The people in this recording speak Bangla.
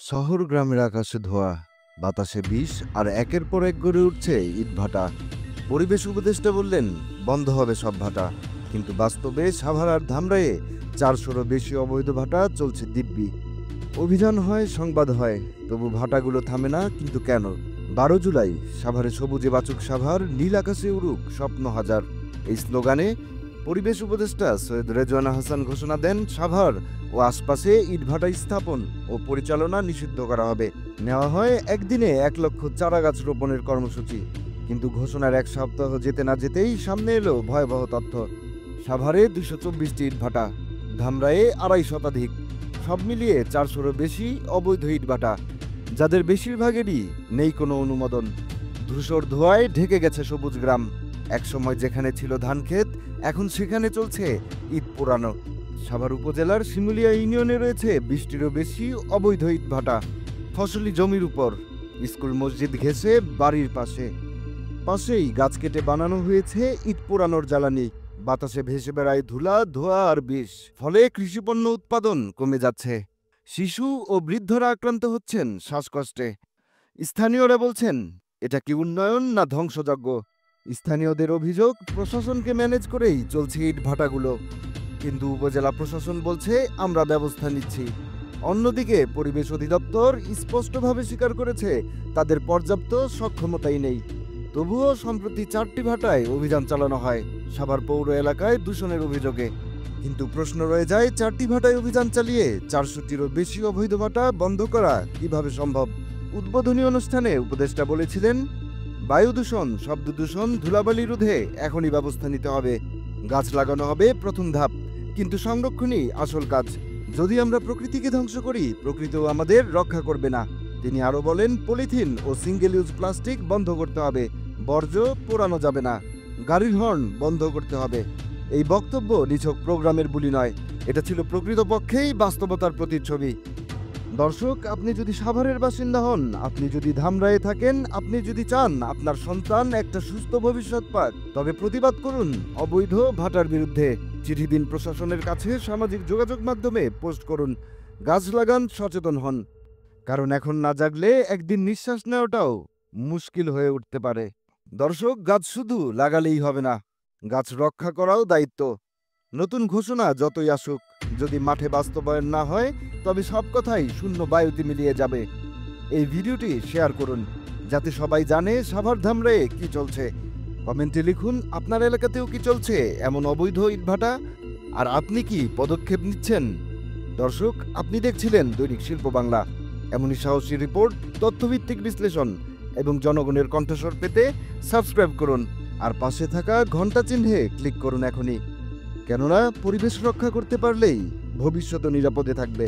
শহর গ্রামের আকাশে ধোঁয়া, বাতাসে বিষ, আর একের পর এক গড়ে উঠছে ইটভাটা। পরিবেশ উপদেষ্টা বললেন বন্ধ হবে সব ভাটা, কিন্তু বাস্তবে সাভার আর ধামরাইয়ে 400-রও বেশি অবৈধ ভাটা চলছে দিব্যি। অভিযান হয়, সংবাদ হয়, তবু ভাটাগুলো থামে না। কিন্তু কেন? 12 জুলাই সাভারে সবুজে বাঁচুক সাভার, নীল আকাশে উড়ুক স্বপ্ন হাজার, এই স্লোগানে পরিবেশ উপদেষ্টা সৈয়দ রেজওয়ানা হাসান ঘোষণা দেন সাভার ও আশপাশে ইটভাটা স্থাপন ও পরিচালনা নিষিদ্ধ করা হবে। নেওয়া হয় একদিনে 1 লক্ষ চারা গাছ রোপণের কর্মসূচি। কিন্তু ঘোষণার এক সপ্তাহ যেতে না যেতেই সামনে এলো ভয়াবহ তথ্য। সাভারে 224টি ইটভাটা, ধামরায়ে 250 শতাধিক, সব মিলিয়ে 400-রও বেশি অবৈধ ইটভাটা, যাদের বেশিরভাগেরই নেই কোনো অনুমোদন। ধূসর ধোঁয়ায় ঢেকে গেছে সবুজ গ্রাম। একসময় যেখানে ছিল ধানক্ষেত, এখন সেখানে চলছে ইট পোড়ানো। সাভার উপজেলার শিমুলিয়া ইউনিয়নে রয়েছে 20টিরও বেশি অবৈধ ইটভাটা, ফসলি জমির উপর, স্কুল মসজিদ ঘেঁষে বাড়ির পাশেই গাছ কেটে বানানো হয়েছে ইট পোড়ানোর জ্বালানি। বাতাসে ভেসে বেড়ায় ধুলা, ধোঁয়া আর বিষ। ফলে কৃষিপণ্য উৎপাদন কমে যাচ্ছে। শিশু ও বৃদ্ধরা আক্রান্ত হচ্ছেন শ্বাসকষ্টে। স্থানীয়রা বলছেন, এটা কি উন্নয়ন না ধ্বংসযজ্ঞ? স্থানীয়দের অভিযোগ, প্রশাসনকে ম্যানেজ করেই চলছে ইট ভাটাগুলো, কিন্তু উপজেলা প্রশাসন বলছে আমরা ব্যবস্থা নিচ্ছি। অন্যদিকে পরিবেশ অধিদপ্তর স্পষ্টভাবে স্বীকার করেছে তাদের পর্যাপ্ত সক্ষমতাই নেই। তবুও সম্প্রতি 4টি ভাটায় অভিযান চালানো হয় সাভার পৌর এলাকায় দূষণের অভিযোগে। কিন্তু প্রশ্ন রয়ে যায়, 4টি ভাটায় অভিযান চালিয়ে 400-টিরও বেশি অবৈধ ভাটা বন্ধ করা কিভাবে সম্ভব? উদ্বোধনী অনুষ্ঠানে উপদেষ্টা বলেছিলেন, বায়ু দূষণ, শব্দ দূষণ, ধুলাবালি রোধে এখনই ব্যবস্থা নিতে হবে। গাছ লাগানো হবে প্রথম ধাপ, কিন্তু সংরক্ষণই আসল কাজ। যদি আমরা প্রকৃতিকে ধ্বংস করি, প্রকৃতিও আমাদের রক্ষা করবে না। তিনি আরও বলেন, পলিথিন ও সিঙ্গেল ইউজ প্লাস্টিক বন্ধ করতে হবে, বর্জ্য পোড়ানো যাবে না, গাড়ির হর্ন বন্ধ করতে হবে। এই বক্তব্য নিছক প্রোগ্রামের বুলি নয়, এটা ছিল প্রকৃতপক্ষেই বাস্তবতার প্রতিচ্ছবি। দর্শক, আপনি যদি সাভারের বাসিন্দা হন, আপনি যদি ধামরায়ে থাকেন, আপনি যদি চান আপনার সন্তান একটা সুস্থ ভবিষ্যৎ পাক, তবে প্রতিবাদ করুন অবৈধ ভাটার বিরুদ্ধে। চিঠি দিন প্রশাসনের কাছে, সামাজিক যোগাযোগ মাধ্যমে পোস্ট করুন, গাছ লাগান, সচেতন হন। কারণ এখন না জাগলে একদিন নিঃশ্বাস নেওয়াটাও মুশকিল হয়ে উঠতে পারে। দর্শক, গাছ শুধু লাগালেই হবে না, গাছ রক্ষা করাও দায়িত্ব। নতুন ঘোষণা যতই আসুক, যদি মাঠে বাস্তবায়ন না হয়, তবে সব কথাই শূন্য বায়ুতে মিলিয়ে যাবে। এই ভিডিওটি শেয়ার করুন, যাতে সবাই জানে সাভার ধামরায়ে কি চলছে। কমেন্টে লিখুন আপনার এলাকাতেও কি চলছে এমন অবৈধ ইটভাটা, আর আপনি কি পদক্ষেপ নিচ্ছেন। দর্শক, আপনি দেখছিলেন দৈনিক শিল্প বাংলা। এমনই সাহসী রিপোর্ট, তথ্যভিত্তিক বিশ্লেষণ এবং জনগণের কণ্ঠস্বর পেতে সাবস্ক্রাইব করুন, আর পাশে থাকা ঘন্টা চিহ্নে ক্লিক করুন এখনই। কেননা পরিবেশ রক্ষা করতে পারলেই ভবিষ্যৎ নিরাপদে থাকবে।